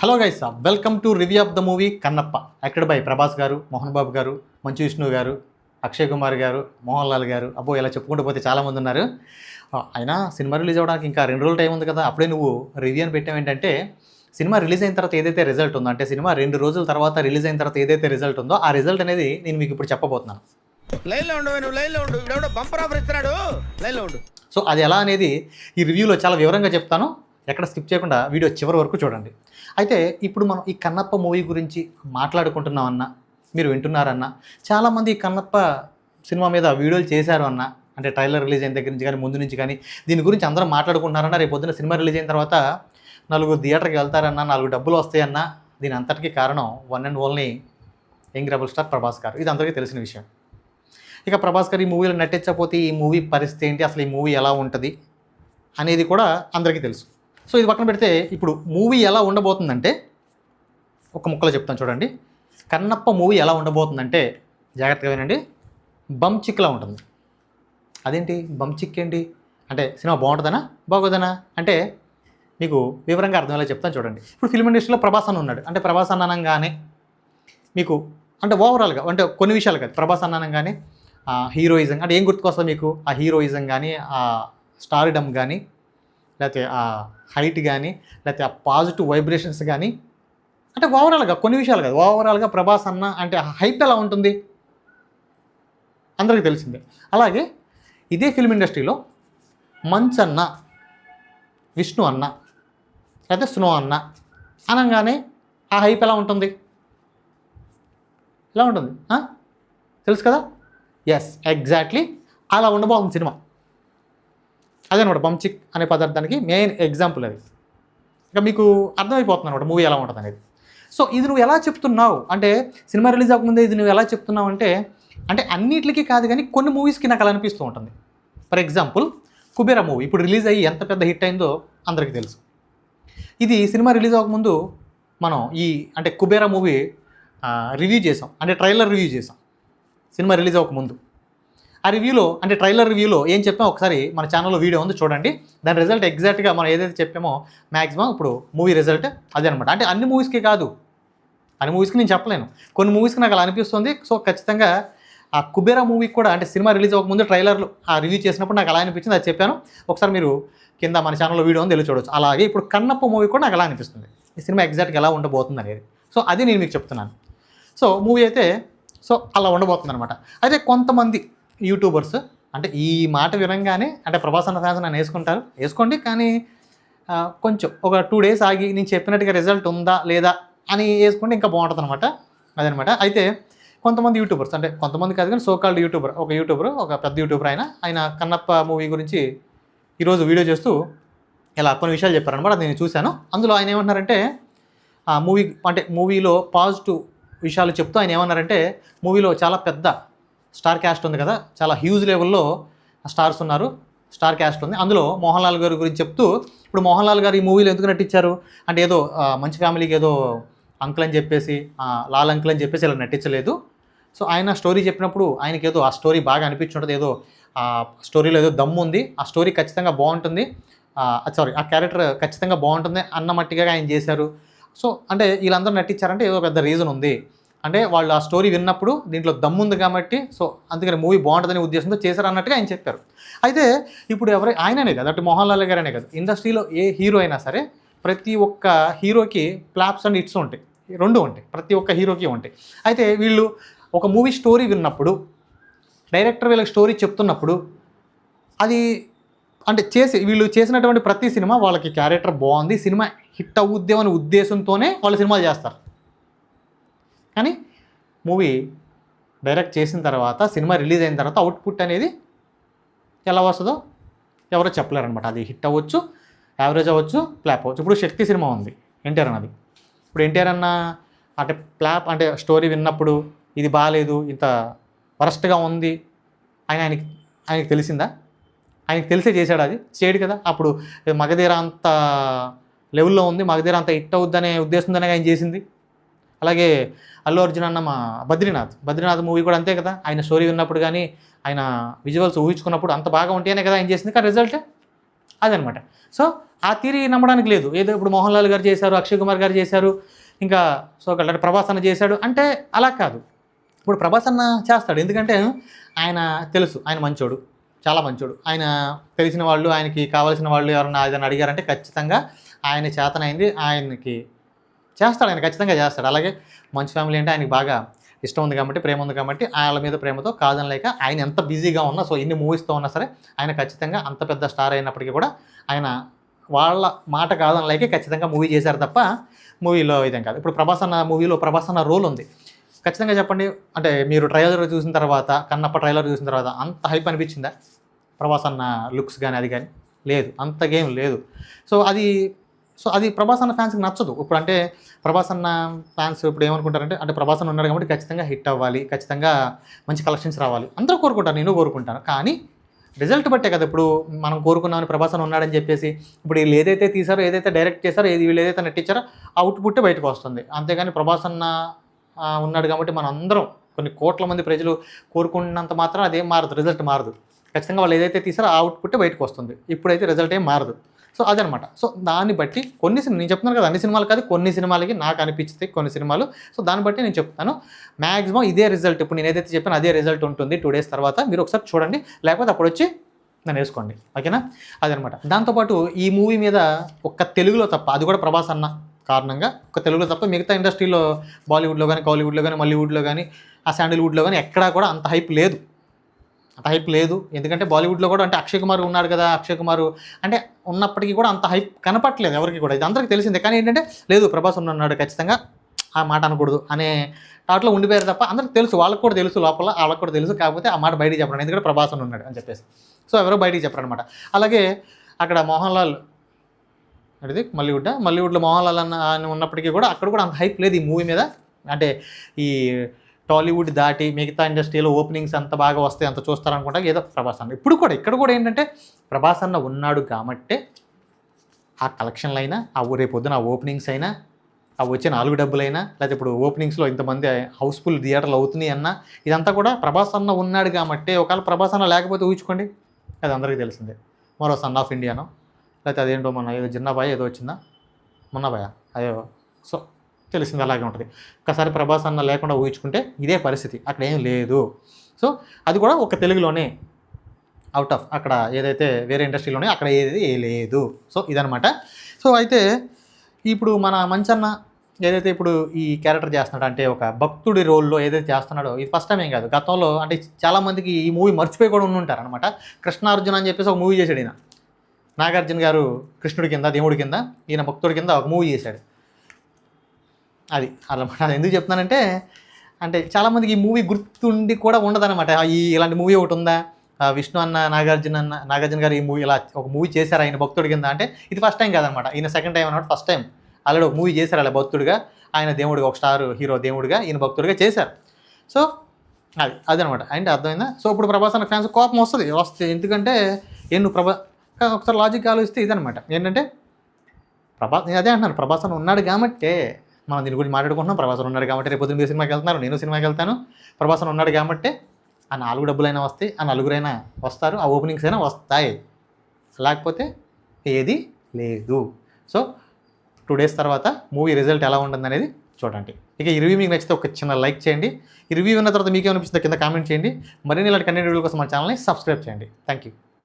Hello guys, welcome to review of the movie Kannappa. Acted by Prabhas గారు, మోహన్ బాబు గారు, మంచు విష్ణు గారు, అక్షయ్ కుమార్ గారు, మోహన్ లాల్ గారు. అబ్బో, ఇలా చెప్పుకుంటూ పోతే చాలామంది ఉన్నారు. అయినా సినిమా రిలీజ్ అవ్వడానికి ఇంకా 2 రోజులు టైం ఉంది కదా, అప్పుడే నువ్వు రివ్యూ అని పెట్టావు. ఏంటంటే సినిమా రిలీజ్ అయిన తర్వాత ఏదైతే రిజల్ట్ ఉందో, అంటే సినిమా 2 రోజుల తర్వాత రిలీజ్ అయిన తర్వాత ఏదైతే రిజల్ట్ ఉందో, ఆ రిజల్ట్ అనేది నేను మీకు ఇప్పుడు చెప్పబోతున్నాను. లైన్లో ఉండు, నువ్వు లైన్లో ఉండు. ఇవిడెవడో బంపర్ ఆఫర్ ఇస్తున్నాడు, లైన్లో ఉండు. సో అది ఎలా అనేది ఈ రివ్యూలో చాలా వివరంగా చెప్తాను. ఎక్కడ స్కిప్ చేయకుండా వీడియో చివరి వరకు చూడండి. అయితే ఇప్పుడు మనం ఈ కన్నప్ప మూవీ గురించి మాట్లాడుకుంటున్నామన్నా, మీరు వింటున్నారన్నా, చాలామంది ఈ కన్నప్ప సినిమా మీద వీడియోలు చేశారు అన్న, అంటే ట్రైలర్ రిలీజ్ అయిన దగ్గర నుంచి కానీ ముందు నుంచి కానీ దీని గురించి అందరూ మాట్లాడుకుంటున్నారన్న. రేపు పొద్దున్న సినిమా రిలీజ్ అయిన తర్వాత 4 థియేటర్కి వెళ్తారన్నా, 4 డబ్బులు వస్తాయన్నా. దీని అంతటికీ కారణం one and only young rebel star Prabhas గారు. ఇది అందరికీ తెలిసిన విషయం. ఇక ప్రభాస్ గారు ఈ మూవీలో నటించకపోతే ఈ మూవీ పరిస్థితి ఏంటి, అసలు ఈ మూవీ ఎలా ఉంటుంది అనేది కూడా అందరికీ తెలుసు. సో ఇది పక్కన పెడితే ఇప్పుడు మూవీ ఎలా ఉండబోతుందంటే ఒక ముక్కలో చెప్తాను చూడండి. కన్నప్ప మూవీ ఎలా ఉండబోతుందంటే జాగ్రత్తగా వినండి. బమ్ చిక్లా ఉంటుంది. అదేంటి బమ్ చిక్ ఏంటి అంటే సినిమా బాగుంటుందనా బాగోదనా అంటే మీకు వివరంగా అర్థమయ్యేలా చెప్తాను చూడండి. ఇప్పుడు ఫిల్మ్ ఇండస్ట్రీలో ప్రభాస్ అన్న ఉన్నాడు. అంటే ప్రభాస్ అన్న అనగానే మీకు అంటే ఓవరాల్గా అంటే కొన్ని విషయాలు కాదు, ప్రభాస్ అన్న అనగానే హీరోయిజం అంటే ఏం గుర్తుకొస్తుంది మీకు? ఆ హీరోయిజం కానీ, ఆ స్టార్డమ్ కానీ, లేకపోతే ఆ హైట్ కానీ, లేకపోతే ఆ పాజిటివ్ వైబ్రేషన్స్ కానీ, అంటే ఓవరాల్గా కొన్ని విషయాలు కాదు, ఓవరాల్గా ప్రభాస్ అన్న అంటే ఆ హైప్ ఎలా ఉంటుంది అందరికీ తెలిసిందే. అలాగే ఇదే ఫిల్మ్ ఇండస్ట్రీలో మంచ్ అన్న, విష్ణు అన్న, లేకపోతే స్నో అన్న అనగానే ఆ హైప్ ఎలా ఉంటుంది? ఎలా ఉంటుంది తెలుసు కదా? ఎస్, ఎగ్జాక్ట్లీ అలా ఉండబోతుంది సినిమా. అదనమాట బంచిక్ అనే పదార్థానికి మెయిన్ ఎగ్జాంపుల్ అది. ఇక మీకు అర్థమైపోతుంది అనమాట మూవీ ఎలా ఉంటుంది అనేది. సో ఇది నువ్వు ఎలా చెప్తున్నావు అంటే సినిమా రిలీజ్ అవ్వకముందే ఇది నువ్వు ఎలా చెప్తున్నావు అంటే అన్నిటికీ కాదు కానీ కొన్ని మూవీస్కి నాకు అలా అనిపిస్తూ ఉంటుంది. ఫర్ ఎగ్జాంపుల్ కుబేరా మూవీ ఇప్పుడు రిలీజ్ అయ్యి ఎంత పెద్ద హిట్ అయిందో అందరికీ తెలుసు. ఇది సినిమా రిలీజ్ అవ్వకముందు మనం అంటే కుబేరా మూవీ రివ్యూ చేసాం, అంటే ట్రైలర్ రివ్యూ చేసాం సినిమా రిలీజ్ అవ్వకముందు. ఆ రివ్యూలో అంటే ట్రైలర్ రివ్యూలో ఏం చెప్పామో ఒకసారి మన ఛానల్లో వీడియో ఉంది చూడండి. దాని రిజల్ట్ ఎగ్జాక్ట్గా మనం ఏదైతే చెప్పామో మ్యాక్సిమం ఇప్పుడు మూవీ రిజల్ట్ అదే అనమాట. అంటే అన్ని మూవీస్కి కాదు, అన్ని మూవీస్కి నేను చెప్పలేను, కొన్ని మూవీస్కి నాకు అలా అనిపిస్తుంది. సో ఖచ్చితంగా ఆ కుబేరా మూవీకి కూడా అంటే సినిమా రిలీజ్ అవ్వకముందు ట్రైలర్లు ఆ రివ్యూ చేసినప్పుడు నాకు అలా అనిపించింది, అది చెప్పాను. ఒకసారి మీరు కింద మన ఛానల్లో వీడియో ఉంది వెళ్ళి చూడవచ్చు. అలాగే ఇప్పుడు కన్నప్ప మూవీ కూడా నాకు అలా అనిపిస్తుంది, ఈ సినిమా ఎగ్జాక్ట్గా ఎలా ఉండబోతుంది అనేది. సో అది నేను మీకు చెప్తున్నాను. సో మూవీ అయితే సో అలా ఉండబోతుంది అనమాట. అయితే కొంతమంది యూట్యూబర్స్ అంటే ఈ మాట వినంగానే అంటే ప్రభాస్ అన్న ఫ్యాన్స్ నన్ను వేసుకోండి, కానీ కొంచెం ఒక 2 days ఆగి నేను చెప్పినట్టుగా రిజల్ట్ ఉందా లేదా అని వేసుకుంటే ఇంకా బాగుంటుంది అనమాట. అదనమాట. అయితే కొంతమంది యూట్యూబర్స్ అంటే కొంతమంది కాదు కానీ సోకాల్డ్ యూట్యూబర్, ఒక పెద్ద యూట్యూబర్ ఆయన కన్నప్ప మూవీ గురించి ఈరోజు వీడియో చేస్తూ ఇలా కొన్ని విషయాలు చెప్పారనమాట. అది నేను చూశాను. అందులో ఆయన ఏమంటున్నారంటే ఆ మూవీలో పాజిటివ్ విషయాలు చెప్తూ ఆయన ఏమన్నారంటే మూవీలో చాలా పెద్ద స్టార్ క్యాస్ట్ ఉంది కదా, చాలా హ్యూజ్ లెవెల్లో స్టార్స్ ఉన్నారు, స్టార్ క్యాస్ట్ ఉంది. అందులో మోహన్ లాల్ గారి గురించి చెప్తూ ఇప్పుడు మోహన్ లాల్ గారు ఈ మూవీలో ఎందుకు నటించారు అంటే ఏదో మంచి ఫ్యామిలీకి ఏదో అంకుల్ అని చెప్పేసి లాల్ అంకుల్ అని చెప్పేసి ఇలా నటించలేదు. సో ఆయన స్టోరీ చెప్పినప్పుడు ఆయనకి ఏదో ఆ స్టోరీ బాగా అనిపించుంటుంది, ఏదో ఆ స్టోరీలో ఏదో దమ్ము ఉంది, ఆ స్టోరీ ఖచ్చితంగా బాగుంటుంది, ఆ క్యారెక్టర్ ఖచ్చితంగా బాగుంటుంది అన్న మట్టిగా ఆయన చేశారు. సో అంటే వీళ్ళందరూ నటించారంటే ఏదో పెద్ద రీజన్ ఉంది, అంటే వాళ్ళు ఆ స్టోరీ విన్నప్పుడు దీంట్లో దమ్ముంది కాబట్టి సో అందుకని మూవీ బాగుంటుందనే ఉద్దేశంతో చేశారు అన్నట్టుగా ఆయన చెప్పారు. అయితే ఇప్పుడు ఆయననే కాదు, అంటే మోహన్ లాల్ గారనే కాదు, ఇండస్ట్రీలో ఏ హీరో అయినా సరే ప్రతి ఒక్క హీరోకి ఫ్లాప్స్ అండ్ హిట్స్ ఉంటాయి, 2 ఉంటాయి, ప్రతి ఒక్క హీరోకి ఉంటాయి. అయితే వీళ్ళు ఒక మూవీ స్టోరీ విన్నప్పుడు డైరెక్టర్ వీళ్ళకి స్టోరీ చెప్తున్నప్పుడు అది అంటే వీళ్ళు చేసినటువంటి ప్రతి సినిమా వాళ్ళకి క్యారెక్టర్ బాగుంది, సినిమా హిట్ అవుద్దేమో అనే ఉద్దేశంతోనే వాళ్ళు సినిమాలు చేస్తారు. కానీ మూవీ డైరెక్ట్ చేసిన తర్వాత సినిమా రిలీజ్ అయిన తర్వాత అవుట్పుట్ అనేది ఎలా వస్తుందో ఎవరో చెప్పలేరనమాట. అది హిట్ అవ్వచ్చు, యావరేజ్ అవ్వచ్చు, ఫ్లాప్ అవ్వచ్చు. ఇప్పుడు శక్తి సినిమా ఉంది ఎన్టీఆర్ అన్నది. ఇప్పుడు ఎన్టీఆర్ అన్న అంటే ఫ్లాప్ అంటే స్టోరీ విన్నప్పుడు ఇది బాగాలేదు, ఇంత వరస్ట్గా ఉంది ఆయనకి తెలిసిందా? ఆయనకి తెలిసే చేశాడు, అది చేయడు కదా. అప్పుడు మగధీర అంత లెవెల్లో ఉంది, మగధీర అంత హిట్ అవుద్దనే ఉద్దేశంతోనే ఆయన చేసింది. అలాగే అల్లు అర్జున్ అన్న మా బద్రీనాథ్ మూవీ కూడా అంతే కదా. ఆయన స్టోరీ విన్నప్పుడు కానీ ఆయన విజువల్స్ ఊహించుకున్నప్పుడు అంత బాగా ఉంటేనే కదా ఆయన చేసింది, కానీ రిజల్ట్ అదనమాట. సో ఆ థియరీ నమ్మడానికి లేదు. ఏదో ఇప్పుడు మోహన్ లాల్ గారు చేశారు, అక్షయ్ కుమార్ గారు చేశారు, ఇంకా అంటే ప్రభాస్ అన్న చేశాడు అంటే అలా కాదు. ఇప్పుడు ప్రభాస్ అన్న చేస్తాడు, ఎందుకంటే ఆయన తెలుసు, ఆయన మంచోడు, చాలా మంచోడు. ఆయన తెలిసిన వాళ్ళు, ఆయనకి కావాల్సిన వాళ్ళు ఎవరన్నా ఏదైనా అడిగారంటే ఖచ్చితంగా ఆయన చేతనైంది ఆయనకి చేస్తాడు, ఆయన ఖచ్చితంగా చేస్తాడు. అలాగే మంచి ఫ్యామిలీ అంటే ఆయనకి బాగా ఇష్టం ఉంది కాబట్టి, ప్రేమ ఉంది కాబట్టి, వాళ్ళ మీద ప్రేమతో కాదనలేక ఆయన ఎంత బిజీగా ఉన్నా, సో ఇన్ని మూవీస్తో ఉన్నా సరే ఆయన ఖచ్చితంగా అంత పెద్ద స్టార్ అయినప్పటికీ కూడా ఆయన వాళ్ళ మాట కాదనలేకే ఖచ్చితంగా మూవీ చేశారు తప్ప మూవీలో ఇదేం కాదు. ఇప్పుడు ప్రభాస్ అన్న మూవీలో ప్రభాస్ అన్న రోల్ ఉంది, ఖచ్చితంగా చెప్పండి. అంటే మీరు ట్రైలర్ చూసిన తర్వాత, కన్నప్ప ట్రైలర్ చూసిన తర్వాత అంత హైప్ అనిపించిందా ప్రభాస్ అన్న లుక్స్ కానీ అది కానీ? లేదు, అంత గేమ్ లేదు. సో అది ప్రభాస్ అన్న ఫ్యాన్స్కి నచ్చదు. ఇప్పుడు అంటే ప్రభాస్ అన్న ఫ్యాన్స్ ఇప్పుడు ఏమనుకుంటారంటే, అంటే ప్రభాస్ అన్న ఉన్నాడు కాబట్టి ఖచ్చితంగా హిట్ అవ్వాలి, ఖచ్చితంగా మంచి కలెక్షన్స్ రావాలి, అందరూ కోరుకుంటారు, నేను కోరుకుంటాను. కానీ రిజల్ట్ బట్టే కదా ఇప్పుడు మనం కోరుకున్నామని ప్రభాస్ అన్న ఉన్నాడని చెప్పేసి ఇప్పుడు వీళ్ళు ఏదైతే తీసారో, ఏదైతే డైరెక్ట్ చేశారో, వీళ్ళు ఏదైతే నటించారో అవుట్పుట్టే బయటకు వస్తుంది. అంతేగాని ప్రభాస్ అన్న ఉన్నాడు కాబట్టి మనం అందరం కొన్ని కోట్ల మంది ప్రజలు కోరుకున్నంత మాత్రం అదేం మారదు, రిజల్ట్ మారదు. ఖచ్చితంగా వాళ్ళు ఏదైతే తీసారో ఆ అవుట్పుట్టే బయటకు వస్తుంది. ఇప్పుడైతే రిజల్ట్ ఏం మారదు. సో అదనమాట. సో దాన్ని బట్టి కొన్ని నేను చెప్తున్నాను కదా, అన్ని సినిమాలు కాదు, కొన్ని సినిమాలకి నాకు అనిపిస్తాయి కొన్ని సినిమాలు. సో దాన్ని బట్టి నేను చెప్తాను. మ్యాక్సిమం ఇదే రిజల్ట్, ఇప్పుడు నేను ఏదైతే చెప్పానో అదే రిజల్ట్ ఉంటుంది 2 days తర్వాత. మీరు ఒకసారి చూడండి, లేకపోతే అప్పుడు వచ్చి నన్ను వేసుకోండి, ఓకేనా? అదనమాట. దాంతోపాటు ఈ మూవీ మీద ఒక్క తెలుగులో తప్ప, అది కూడా ప్రభాస్ అన్న కారణంగా ఒక్క తెలుగులో తప్ప మిగతా ఇండస్ట్రీలో బాలీవుడ్లో కానీ, కాలీవుడ్లో కానీ, మలీవుడ్లో కానీ, ఆ శాండిల్వుడ్లో కానీ ఎక్కడా కూడా అంత హైప్ లేదు. ఎందుకంటే బాలీవుడ్లో కూడా అంటే అక్షయ్ కుమార్ ఉన్నాడు కదా, అక్షయ్ కుమార్ అంటే ఉన్నప్పటికీ కూడా అంత హైప్ కనపట్లేదు ఎవరికి కూడా. ఇది అందరికీ తెలిసిందే. కానీ ఏంటంటే లేదు, ప్రభాస్ ఉన్నాడు, ఖచ్చితంగా ఆ మాట అనకూడదు అనే టాట్లో ఉండిపోయారు తప్ప అందరికి తెలుసు, వాళ్ళకి కూడా తెలుసు, లోపల వాళ్ళకి కూడా తెలుసు. కాకపోతే ఆ మాట బయటికి చెప్పడం, ఎందుకంటే ప్రభాస్ ఉన్నాడు అని చెప్పేసి. సో ఎవరో బయటికి చెప్పరు అనమాట. అలాగే అక్కడ మోహన్ లాల్ అది మల్లీవుడ్లో మోహన్ లాల్ అని ఉన్నప్పటికీ కూడా అక్కడ కూడా అంత హైప్ లేదు ఈ మూవీ మీద. అంటే ఈ టాలీవుడ్ దాటి మిగతా ఇండస్ట్రీలో ఓపెనింగ్స్ అంత బాగా వస్తాయి, అంత చూస్తారనుకుంటా ఏదో ప్రభాస్ అన్న. ఇప్పుడు కూడా ఇక్కడ కూడా ఏంటంటే ప్రభాస్ అన్న ఉన్నాడు కాబట్టే ఆ కలెక్షన్లు అయినా, ఆ రేపు పొద్దున ఆ ఓపెనింగ్స్ అయినా, ఆ వచ్చే 4 డబ్బులైనా, లేకపోతే ఇప్పుడు ఓపెనింగ్స్లో ఇంతమంది హౌస్ఫుల్ థియేటర్లు అవుతున్నాయి అన్న, ఇదంతా కూడా ప్రభాస్ అన్న ఉన్నాడు కాబట్టి. ఒకవేళ ప్రభాస్ అన్న లేకపోతే ఊహించుకోండి, అది అందరికీ తెలిసిందే. మరో సన్ ఆఫ్ ఇండియానో, లేకపోతే అదేంటో మన ఏదో జిన్నాబాయ్ ఏదో వచ్చిందా, మొన్నబాయ్ అదే. సో తెలిసింది, అలాగే ఉంటుంది. ఒకసారి ప్రభాస్ అన్న లేకుండా ఊహించుకుంటే ఇదే పరిస్థితి, అక్కడ ఏం లేదు. సో అది కూడా ఒక తెలుగులోనే, అవుట్ ఆఫ్ అక్కడ ఏదైతే వేరే ఇండస్ట్రీలోనే అక్కడ ఏది లేదు. సో ఇదనమాట. సో అయితే ఇప్పుడు మన మంచన్న ఏదైతే ఇప్పుడు ఈ క్యారెక్టర్ చేస్తున్నాడు, అంటే ఒక భక్తుడి రోల్లో ఏదైతే చేస్తున్నాడో, ఇది ఫస్ట్ టైం ఏం కాదు. గతంలో అంటే చాలామందికి ఈ మూవీ మర్చిపోయి కూడా ఉంటారు అనమాట. కృష్ణార్జున అని చెప్పేసి ఒక మూవీ చేశాడు ఈయన. నాగార్జున గారు కృష్ణుడి కింద, దేవుడి కింద, ఈయన భక్తుడి కింద ఒక మూవీ చేశాడు. అది అన్నమాట. అది ఎందుకు చెప్తున్నానంటే, అంటే చాలామందికి ఈ మూవీ గుర్తుండి కూడా ఉండదన్నమాట. ఇలాంటి మూవీ ఒకటి ఉందా, విష్ణు అన్న నాగార్జున గారు ఈ మూవీ ఇలా ఒక మూవీ చేశారు ఆయన భక్తుడి కింద అంటే, ఇది ఫస్ట్ టైం కాదనమాట. ఈయన సెకండ్ టైం అనమాట. ఫస్ట్ టైం ఆల్రెడీ ఒక మూవీ చేశారు అలా భక్తుడిగా, ఆయన దేవుడిగా, ఒక స్టార్ హీరో దేవుడిగా, ఈయన భక్తుడిగా చేశారు. సో అదనమాట. అంటే అర్థమైందా? సో ఇప్పుడు ప్రభాస్ అన్న ఫ్యాన్స్ కోపం వస్తుంది. ఎందుకంటే నువ్వు ఒకసారి లాజిక్ ఆలోచిస్తే ఇదనమాట. ఏంటంటే నేను అదే అంటున్నాను, ప్రభాస్ అన్న ఉన్నాడు కాబట్టి మనం దీని గురించి మాట్లాడుకుంటున్నాం. ప్రభాస్ అన్న ఉన్నాడు కాబట్టి రేపు పొద్దున్న మీరు సినిమాకి వెళ్తున్నారు, నేను సినిమాకి వెళ్తాను. ప్రభాస్ అన్న ఉన్నాడు కాబట్టి ఆ 4 డబ్బులైనా వస్తాయి, ఆ 4 వస్తారు, ఆ ఓపెనింగ్స్ అయినా వస్తాయి, లేకపోతే ఏది లేదు. సో 2 days తర్వాత మూవీ రిజల్ట్ ఎలా ఉంటుంది అనేది చూడండి. ఇక ఈ రివ్యూ మీకు నచ్చితే ఒక చిన్న లైక్ చేయండి. ఈ రివ్యూ విన్న తర్వాత మీకు ఏమనిపిస్తుందో కింద కామెంట్ చేయండి. మరిన్ని ఇలాంటి కంటెంట్ వీడియో కోసం మన ఛానల్ని సబ్స్క్రైబ్ చేయండి. Thank you.